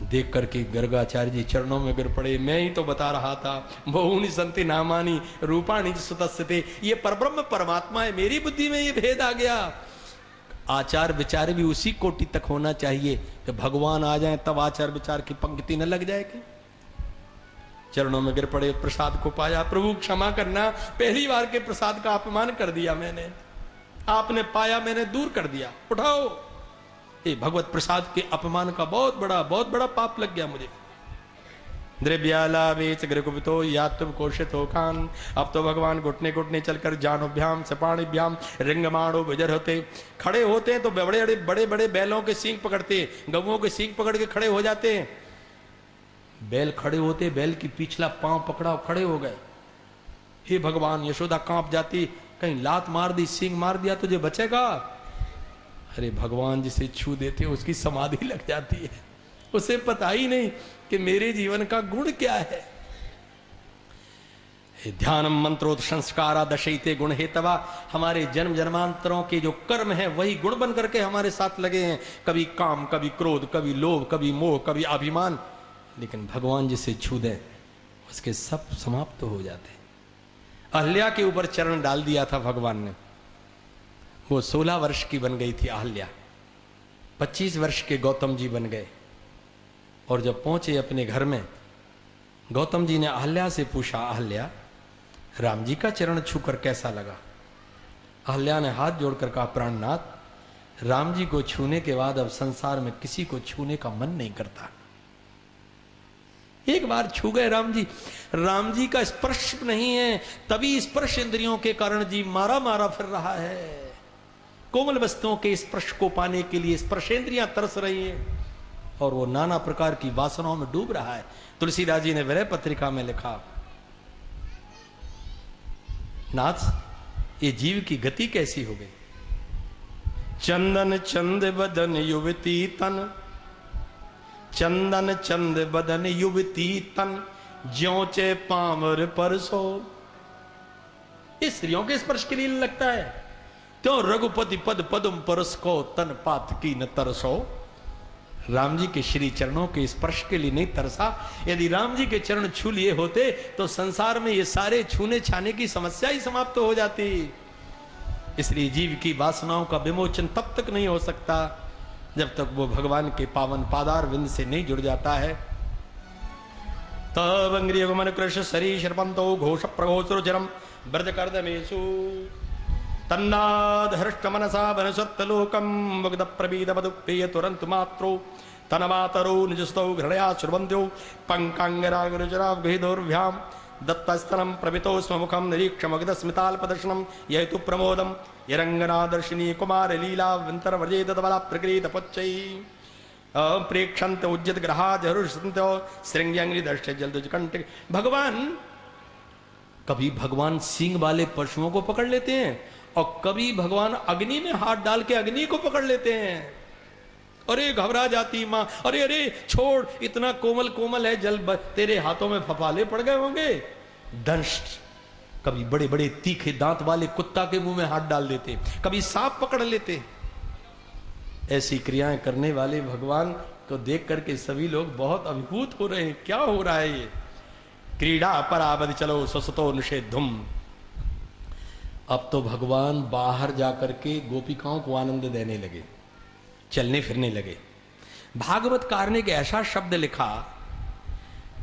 देख करके गर्गाचार्य जी चरणों में गिर पड़े। मैं ही तो बता रहा था, बहुनी संति नामानी रूपाणी सुतस्ते, ये परब्रह्म परमात्मा है, मेरी बुद्धि में ये भेद आ गया। आचार विचार भी उसी कोटि तक होना चाहिए कि भगवान आ जाए तब आचार विचार की पंक्ति न लग जाएगी। चरणों में गिर पड़े, प्रसाद को पाया। प्रभु क्षमा करना, पहली बार के प्रसाद का अपमान कर दिया मैंने, आपने पाया मैंने दूर कर दिया, उठाओ। ये भगवत प्रसाद के अपमान का बहुत बड़ा पाप लग गया मुझे। द्रव्याला वेच गृकुपितो यात्व कोशित हो खान। अब तो भगवान घुटने घुटने चलकर जानोभ्याम सपाणीभ्याम रिंगमाणो बिजर होते, खड़े होते हैं तो बड़े बड़े बैलों के सींग पकड़ते, गऊओं के सींग पकड़ के खड़े हो जाते हैं। बैल खड़े होते, बैल की पिछला पांव पकड़ा, खड़े हो गए। हे भगवान, यशोदा कांप जाती, कहीं लात मार दी, सींग मार दिया, तुझे बचेगा? अरे भगवान जिसे छू देते उसकी समाधि लग जाती है, उसे पता ही नहीं कि मेरे जीवन का गुण क्या है। ध्यानम मंत्रोत संस्कारा दशैते गुण हेतवा, हमारे जन्म जन्मांतरों के जो कर्म है वही गुण बन करके हमारे साथ लगे हैं। कभी काम, कभी क्रोध, कभी लोभ, कभी मोह, कभी अभिमान, लेकिन भगवान जिसे छू दे उसके सब समाप्त हो जाते। अहल्या के ऊपर चरण डाल दिया था भगवान ने, वो 16 वर्ष की बन गई थी अहल्या, 25 वर्ष के गौतम जी बन गए। और जब पहुंचे अपने घर में, गौतम जी ने अहल्या से पूछा, अहल्या राम जी का चरण छूकर कैसा लगा? अहल्या ने हाथ जोड़कर कहा, प्राणनाथ, राम जी को छूने के बाद अब संसार में किसी को छूने का मन नहीं करता। एक बार छू गए राम जी का स्पर्श नहीं है, तभी स्पर्श इंद्रियों के कारण जीव मारा मारा फिर रहा है। कोमल वस्तुओं के स्पर्श को पाने के लिए स्पर्शेंद्रियां तरस रही हैं और वो नाना प्रकार की वासनाओं में डूब रहा है। तुलसीदास जी ने विरह पत्रिका में लिखा, नाथ ये जीव की गति कैसी हो गई। चंदन चंद बदन युवती तन, चंदन चंद बदन युवती तन, ज्यों चे पामर परसो। इस स्त्रियों के स्पर्श के लिए लगता है, त्यों रघुपति पद पदम परस को तन पात की न तरसो। राम जी के श्री चरणों के स्पर्श के लिए नहीं तरसा। यदि राम जी के चरण छू लिए होते तो संसार में ये सारे छूने छाने की समस्या ही समाप्त हो जाती। इसलिए जीव की वासनाओं का विमोचन तब तक नहीं हो सकता जब तक वो भगवान के पावन पादार विंद से नहीं जुड़ जाता है। तब अंग्रिय मन कृष्ण शरी शर्पंतो घोष प्रघोषरुचरम ब्रज कर्दमेशु तन्नाद हृष्ट मनसा वनसत्तलोकम मुग्ध प्रबीद मधुप्रिय तुरंत मात्रो तनमातरो निजस्तौ घृणया श्रुवन्त्यो पंकांगरागरुचराभ्याम दत्तस्तनम प्रभितो स्वमुखम निरीक्ष मग्ध स्मिताल्पदर्शनम यह तु प्रमोदम यरंगनादर्शिनी कुमार लीला विंतर व्रजेत बला प्रकृत पच्चै प्रेक्षंत उज्जित ग्रहा जरुषंत श्रृंग्यंग्रि दर्श जलदुज कंठ। भगवान कभी भगवान सींग वाले पशुओं को पकड़ लेते हैं और कभी भगवान अग्नि में हाथ डाल के अग्नि को पकड़ लेते हैं। अरे घबरा जाती मां, अरे अरे छोड़, इतना कोमल कोमल है जल, तेरे हाथों में फफाले पड़ गए होंगे। दंश कभी बड़े बड़े तीखे दांत वाले कुत्ता के मुंह में हाथ डाल देते, कभी सांप पकड़ लेते। ऐसी क्रियाएं करने वाले भगवान को देख करके सभी लोग बहुत अभिभूत हो रहे हैं, क्या हो रहा है ये। क्रीड़ा पराबद चलो स्वसतो निषेधुम। अब तो भगवान बाहर जाकर के गोपिकाओं को आनंद देने लगे, चलने फिरने लगे। भागवतकार ने एक ऐसा शब्द लिखा,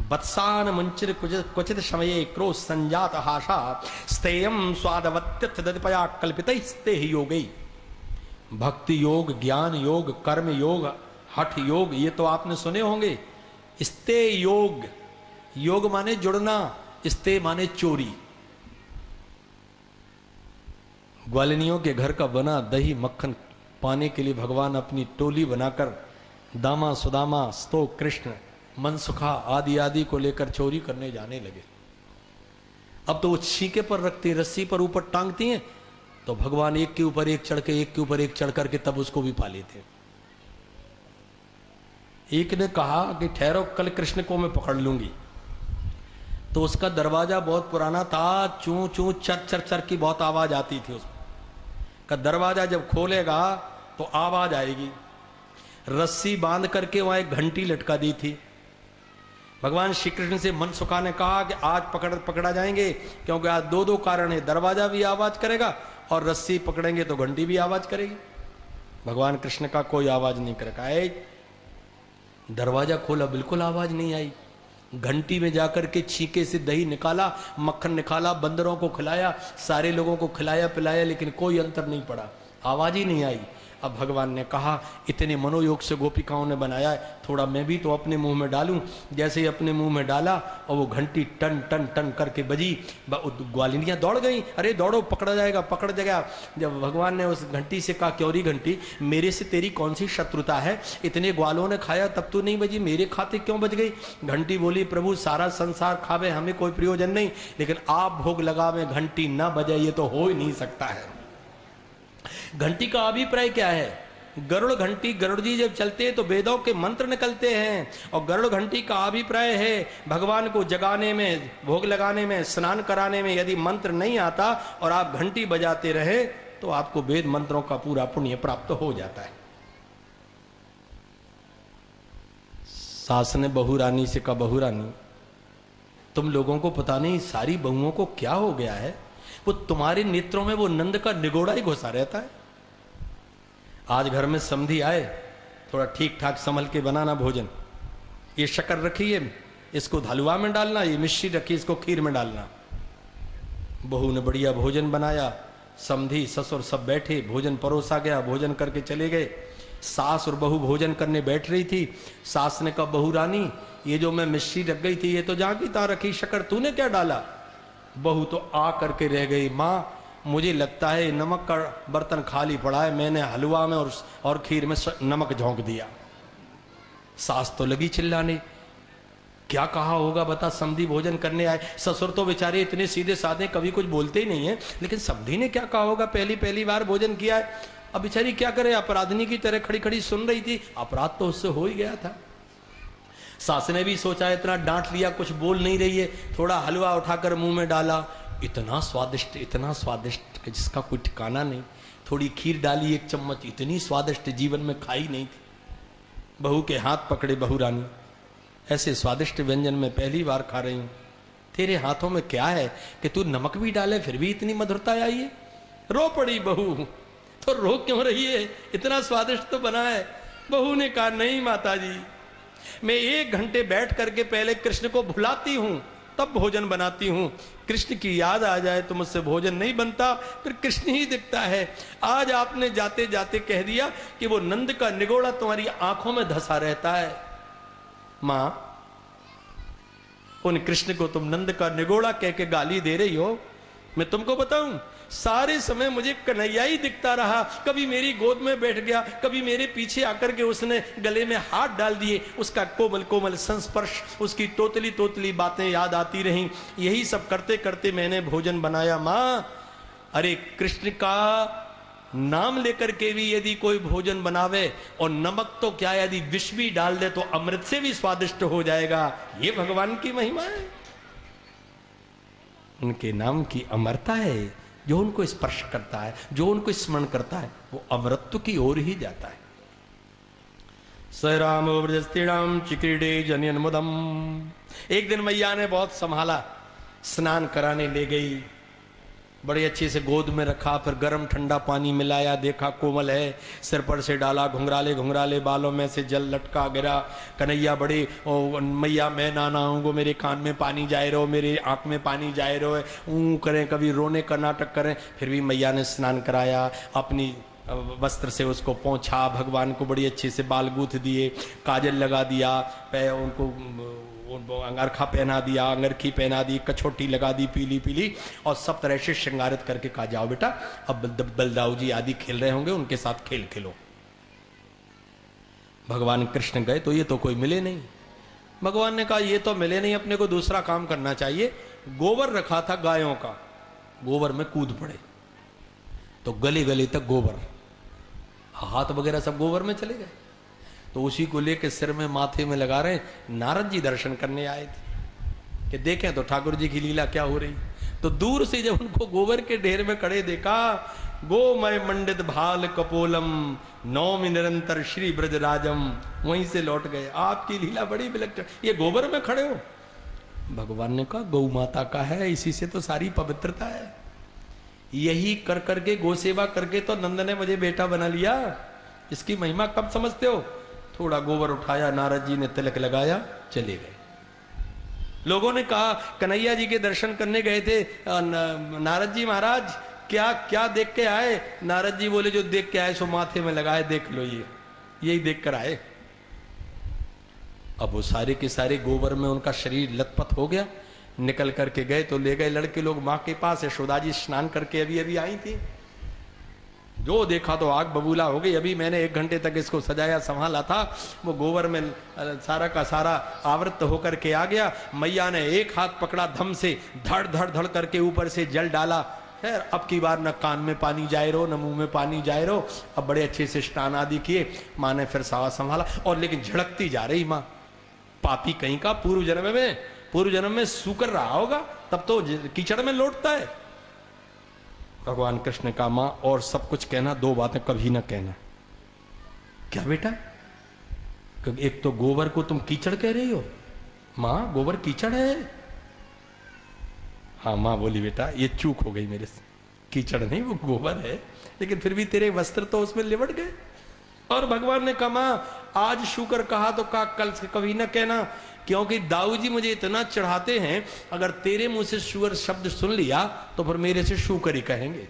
वत्सान मंचिर क्वचित समये क्रोध संजात हाशा स्तेयम स्वादवत्यर्थ ददिपया कल्पित स्ते योगी। भक्ति योग, ज्ञान योग, कर्म योग, हठ योग, ये तो आपने सुने होंगे। स्ते योग, योग माने जुड़ना, स्ते माने चोरी। ग्वालिनियों के घर का बना दही मक्खन पाने के लिए भगवान अपनी टोली बनाकर दामा सुदामा स्तो कृष्ण मनसुखा आदि आदि को लेकर चोरी करने जाने लगे। अब तो वो छीके पर रखती, रस्सी पर ऊपर टांगती हैं, तो भगवान एक के ऊपर एक चढ़ के, एक के ऊपर एक चढ़ करके तब उसको भी पा लेते। एक ने कहा कि ठहरो, कल कृष्ण को मैं पकड़ लूंगी। तो उसका दरवाजा बहुत पुराना था, चू चू चर चर चर की बहुत आवाज आती थी उसमें। का दरवाजा जब खोलेगा तो आवाज आएगी। रस्सी बांध करके वहां एक घंटी लटका दी थी। भगवान श्री कृष्ण से मनसुखा ने कहा कि आज पकड़ा जाएंगे, क्योंकि आज दो दो कारण है, दरवाजा भी आवाज करेगा और रस्सी पकड़ेंगे तो घंटी भी आवाज करेगी। भगवान कृष्ण का कोई आवाज नहीं करेगा। दरवाजा खोला, बिल्कुल आवाज नहीं आई। घंटी में जाकर के छीके से दही निकाला, मक्खन निकाला, बंदरों को खिलाया, सारे लोगों को खिलाया पिलाया, लेकिन कोई अंतर नहीं पड़ा, आवाज ही नहीं आई। अब भगवान ने कहा इतने मनोयोग से गोपिकाओं ने बनाया है, थोड़ा मैं भी तो अपने मुंह में डालूं। जैसे ही अपने मुंह में डाला और वो घंटी टन टन टन करके बजी, ग्वालिनियां दौड़ गई, अरे दौड़ो पकड़ा जाएगा पकड़ जाएगा। जब भगवान ने उस घंटी से कहा क्योरी घंटी, मेरे से तेरी कौन सी शत्रुता है, इतने ग्वालों ने खाया तब तो नहीं बजी, मेरे खाते क्यों बज गई। घंटी बोली प्रभु सारा संसार खावे हमें कोई प्रयोजन नहीं, लेकिन आप भोग लगावे घंटी ना बजे ये तो हो ही नहीं सकता है। घंटी का अभिप्राय क्या है? गरुड़ घंटी, गरुड़ जी जब चलते हैं तो वेदों के मंत्र निकलते हैं, और गरुड़ घंटी का अभिप्राय है भगवान को जगाने में, भोग लगाने में, स्नान कराने में यदि मंत्र नहीं आता और आप घंटी बजाते रहे तो आपको वेद मंत्रों का पूरा पुण्य प्राप्त हो जाता है। सास ने बहू रानी से कहा बहू रानी तुम लोगों को पता नहीं सारी बहुओं को क्या हो गया है, वो तुम्हारे नेत्रों में वो नंद का निगोड़ा ही घुसा रहता है। आज घर में समधी आए, थोड़ा ठीक ठाक संभल के बनाना भोजन, ये शक्कर रखी है इसको हलवा में डालना, ये मिश्री रखी इसको खीर में डालना। बहू ने बढ़िया भोजन बनाया, समधी ससुर सब बैठे, भोजन परोसा गया, भोजन करके चले गए। सास और बहू भोजन करने बैठ रही थी। सास ने कहा बहू रानी ये जो मैं मिश्री रख गई थी ये तो जहां की तहां रखी, शक्कर तूने क्या डाला। बहू तो आ करके रह गई, माँ मुझे लगता है नमक का बर्तन खाली पड़ा है, मैंने हलवा में और खीर में नमक झोंक दिया। सास तो लगी चिल्लाने, क्या कहा होगा बता, समधी भोजन करने आए। ससुर तो बेचारे इतने सीधे साधे कभी कुछ बोलते ही नहीं है, लेकिन समधी ने क्या कहा होगा, पहली बार भोजन किया है। अब बेचारी क्या करे, अपराधिनी की तरह खड़ी खड़ी सुन रही थी, अपराध तो उससे हो ही गया था। सास ने भी सोचा इतना डांट लिया, कुछ बोल नहीं रही है, थोड़ा हलवा उठाकर मुंह में डाला, इतना स्वादिष्ट कि जिसका कोई ठिकाना नहीं। थोड़ी खीर डाली एक चम्मच, इतनी स्वादिष्ट जीवन में खाई नहीं थी। बहू के हाथ पकड़े, बहू रानी ऐसे स्वादिष्ट व्यंजन में पहली बार खा रही हूं, तेरे हाथों में क्या है कि तू नमक भी डाले फिर भी इतनी मधुरता आई है। रो पड़ी बहू, तो रो क्यों रही है, इतना स्वादिष्ट तो बना है। बहू ने कहा नहीं माता जी, मैं 1 घंटे बैठ करके पहले कृष्ण को भुलाती हूं तब भोजन बनाती हूं। कृष्ण की याद आ जाए तो मुझसे भोजन नहीं बनता, फिर कृष्ण ही दिखता है। आज आपने जाते जाते कह दिया कि वो नंद का निगोड़ा तुम्हारी आंखों में धसा रहता है। मां उन कृष्ण को तुम नंद का निगोड़ा कह के गाली दे रही हो। मैं तुमको बताऊं, सारे समय मुझे कन्हैया ही दिखता रहा। कभी मेरी गोद में बैठ गया, कभी मेरे पीछे आकर के उसने गले में हाथ डाल दिए, उसका कोमल कोमल संस्पर्श, उसकी तोतली तोतली बातें याद आती रहीं। यही सब करते करते मैंने भोजन बनाया। मां अरे कृष्ण का नाम लेकर के भी यदि कोई भोजन बनावे और नमक तो क्या यदि विष भी डाल दे तो अमृत से भी स्वादिष्ट हो जाएगा। ये भगवान की महिमा है, उनके नाम की अमरता है। जो उनको स्पर्श करता है, जो उनको स्मरण करता है, वो अमृत की ओर ही जाता है। स राम व्रजस्त्रीणाम चिक्रीडे जनयन मुदम। एक दिन मैया ने बहुत संभाला, स्नान कराने ले गई, बड़े अच्छे से गोद में रखा, फिर गर्म ठंडा पानी मिलाया, देखा कोमल है, सिर पर से डाला, घुंघराले घुंघराले बालों में से जल लटका गिरा। कन्हैया बड़े मैया मैं ना नहाऊंगा, मेरे कान में पानी जाए रहो, मेरे आंख में पानी जाए रहो, ऊँ करें, कभी रोने का नाटक करें। फिर भी मैया ने स्नान कराया, अपनी वस्त्र से उसको पोंछा, भगवान को बड़ी अच्छे से बाल गूंथ दिए, काजल लगा दिया, उनको अंगरखा पहना दिया, अंगरखी पहना दी, कछोटी लगा दी पीली पीली, और सब तरह से श्रृंगारित करके कहा जाओ बेटा अब बलदाऊ जी आदि खेल रहे होंगे, उनके साथ खेल खेलो। भगवान कृष्ण गए तो ये तो कोई मिले नहीं। भगवान ने कहा ये तो मिले नहीं, अपने को दूसरा काम करना चाहिए। गोबर रखा था गायों का, गोबर में कूद पड़े तो गले गले तक गोबर, हाथ वगैरह सब गोबर में चले गए। तो उसी को लेकर सिर में माथे में लगा रहे। नारद जी दर्शन करने आए थे कि देखें तो ठाकुर जी की लीला क्या हो रही। तो दूर से जब उनको गोबर के ढेर में खड़े देखा गोमय मंडित भाल कपोलम नौमि निरंतर श्री ब्रजराजम। वहीं से लौट गए। आपकी लीला बड़ी विलक्षण। ये गोबर में खड़े हो, भगवान ने कहा गौ माता का है, इसी से तो सारी पवित्रता है। यही कर करके गौ सेवा करके तो नंद ने मुझे बेटा बना लिया। इसकी महिमा कब समझते हो? थोड़ा गोबर उठाया, नारद जी ने तिलक लगाया, चले गए। लोगों ने कहा कन्हैया जी के दर्शन करने गए थे, नारद जी महाराज क्या क्या देख के आए? नारद जी बोले जो देख के आए सो माथे में लगाए, देख लो, ये यही देख कर आए। अब वो सारे के सारे गोबर में उनका शरीर लथपथ हो गया। निकल करके गए तो ले गए लड़के लोग माँ के पास। यशोदा जी स्नान करके अभी अभी आई थी, जो देखा तो आग बबूला हो गई। अभी मैंने 1 घंटे तक इसको सजाया संभाला था, वो गोबर में सारा का सारा आवृत होकर के आ गया। मैया ने एक हाथ पकड़ा, धम से धड़ धड़ धड़ करके ऊपर से जल डाला। खैर अब की बार न कान में पानी जाए रो, न मुंह में पानी जाए रो। अब बड़े अच्छे से स्नान आदि किए। माँ ने फिर सावा संभाला, और लेकिन झड़कती जा रही माँ। पापी कहीं का, पूर्व जन्म में सूकर रहा होगा, तब तो कीचड़ में लौटता है। भगवान कृष्ण का मां और सब कुछ कहना, 2 बातें कभी ना कहना। क्या बेटा? एक तो गोबर को तुम कीचड़ कह रही हो। मां गोबर कीचड़ है? हाँ मां बोली बेटा ये चूक हो गई मेरे से, कीचड़ नहीं वो गोबर है, लेकिन फिर भी तेरे वस्त्र तो उसमें लिपट गए। और भगवान ने कहा मां आज शुकर कहा तो कहा कल से कभी ना कहना, क्योंकि दाऊ जी मुझे इतना चढ़ाते हैं, अगर तेरे मुंह से शुगर शब्द सुन लिया तो फिर मेरे से शुकर ही कहेंगे।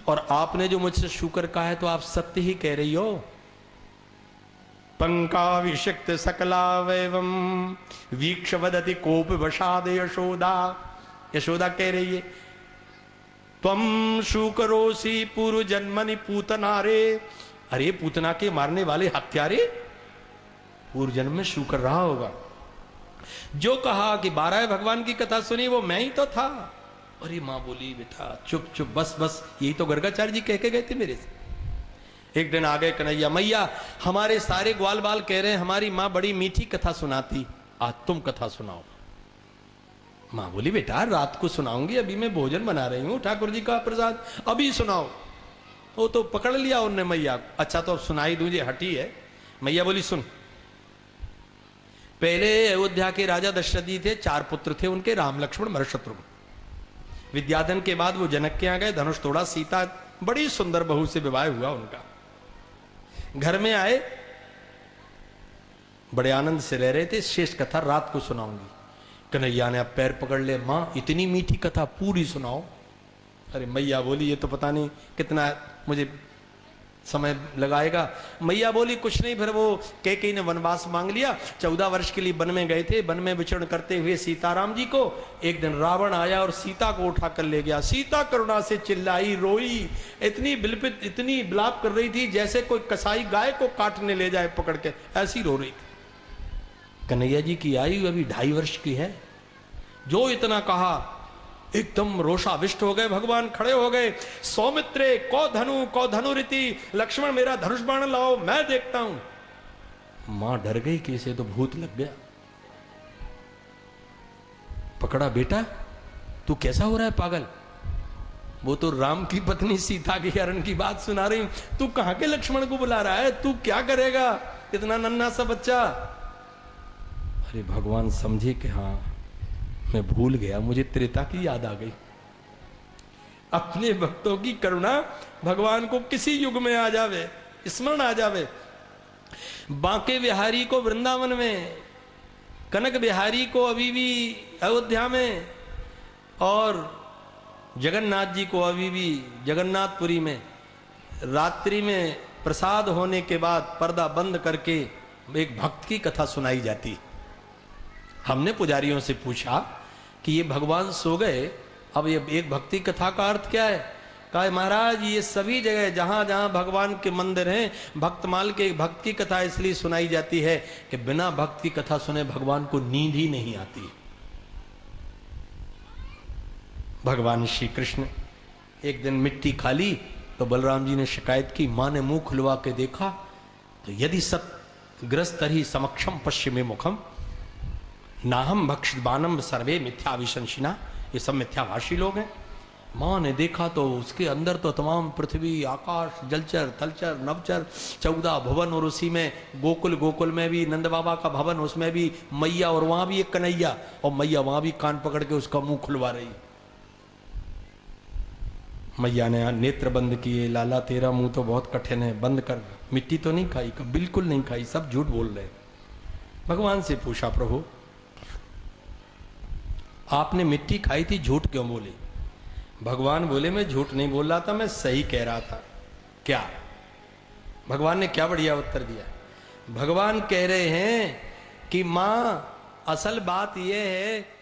और आपने जो मुझसे शुकर कहा है तो आप सत्य ही कह रही हो। पंकाभिषिक्त सकलावयवम वीक्ष वदति कोप वशाद यशोदा। यशोदा कह रही है त्वम शुकरोसी पूर्व जन्मनि पूतनारे। अरे पूतना के मारने वाले हत्यारे, पूर्व जन्म में शुकर रहा होगा। जो कहा कि 12 भगवान की कथा सुनी वो मैं ही तो था। अरे मां बोली बेटा चुप चुप बस बस, यही तो गर्गाचार्य जी कह के गए थे मेरे से। एक दिन आ गए कन्हैया, मैया हमारे सारे ग्वाल बाल कह रहे हैं हमारी मां बड़ी मीठी कथा सुनाती, आज तुम कथा सुनाओ। मां बोली बेटा रात को सुनाऊंगी, अभी मैं भोजन बना रही हूं, ठाकुर जी का प्रसाद, अभी सुनाओ। वो तो पकड़ लिया उनने मैया को। अच्छा तो अब सुनाई दूंगी, हटी है। मैया बोली सुन, पहले अयोध्या के राजा दशरथ जी थे, 4 पुत्र थे उनके, राम लक्ष्मण भरत शत्रुघ्न। विद्याधन के बाद वो जनक के यहाँ गए, धनुष तोड़ा, सीता बड़ी सुंदर बहू से विवाह हुआ उनका। घर में आए, बड़े आनंद से रह रहे थे। शेष कथा रात को सुनाऊंगी। कन्हैया ने अब पैर पकड़ ले, मां इतनी मीठी कथा पूरी सुनाओ। अरे मैया बोली ये तो पता नहीं कितना मुझे समय लगाएगा। मैया बोली कुछ नहीं। फिर वो कैकेयी ने वनवास मांग लिया, 14 वर्ष के लिए वन में गए थे। वन में विचरण करते हुए सीताराम जी को एक दिन रावण आया और सीता को उठा कर ले गया। सीता करुणा से चिल्लाई, रोई, इतनी बिलपित, इतनी बिलाप कर रही थी जैसे कोई कसाई गाय को काटने ले जाए पकड़ के, ऐसी रो रही थी। कन्हैया जी की आयु अभी 2.5 वर्ष की है। जो इतना कहा एकदम रोषाविष्ट हो गए भगवान, खड़े हो गए। सौमित्रे कौ धनु रीति, लक्ष्मण मेरा धनुष बाण लाओ मैं देखता हूं। मां डर गई कि इसे तो भूत लग गया। पकड़ा, बेटा तू कैसा हो रहा है पागल? वो तो राम की पत्नी सीता के हरण की बात सुना रही हूं, तू कहां के लक्ष्मण को बुला रहा है? तू क्या करेगा इतना नन्हा सा बच्चा? अरे भगवान समझे कि हाँ मैं भूल गया, मुझे त्रेता की याद आ गई। अपने भक्तों की करुणा भगवान को किसी युग में आ जावे, स्मरण आ जावे। बांके बिहारी को वृंदावन में, कनक बिहारी को अभी भी अयोध्या में, और जगन्नाथ जी को अभी भी जगन्नाथपुरी में। रात्रि में प्रसाद होने के बाद पर्दा बंद करके एक भक्त की कथा सुनाई जाती। हमने पुजारियों से पूछा कि ये भगवान सो गए, अब ये एक भक्ति कथा का अर्थ क्या है? कहा महाराज ये सभी जगह जहां जहां भगवान के मंदिर हैं, भक्तमाल के भक्त की कथा इसलिए सुनाई जाती है कि बिना भक्त की कथा सुने भगवान को नींद ही नहीं आती। भगवान श्री कृष्ण एक दिन मिट्टी खा ली तो बलराम जी ने शिकायत की। मां ने मुंह खुलवा के देखा तो यदि सत ग्रस्तरी समक्षम पश्चिमे मुखम नाहम भक्षित बानम सर्वे मिथ्या विशंसिना, ये सब मिथ्याभाषी लोग हैं। माँ ने देखा तो उसके अंदर तो तमाम पृथ्वी, आकाश, जलचर, थलचर, नवचर, 14 भवन, और उसी में गोकुल, गोकुल में भी नंद बाबा का भवन, उसमें भी मैया, और वहां भी एक कन्हैया, और मैया वहां भी कान पकड़ के उसका मुंह खुलवा रही। मैया ने नेत्र बंद किए, लाला तेरा मुंह तो बहुत कठिन है, बंद कर। मिट्टी तो नहीं खाई? बिल्कुल नहीं खाई, सब झूठ बोल रहे। भगवान से पूछा, प्रभु आपने मिट्टी खाई थी, झूठ क्यों बोले? भगवान बोले, मैं झूठ नहीं बोल रहा था, मैं सही कह रहा था। क्या? भगवान ने क्या बढ़िया उत्तर दिया। भगवान कह रहे हैं कि मां, असल बात यह है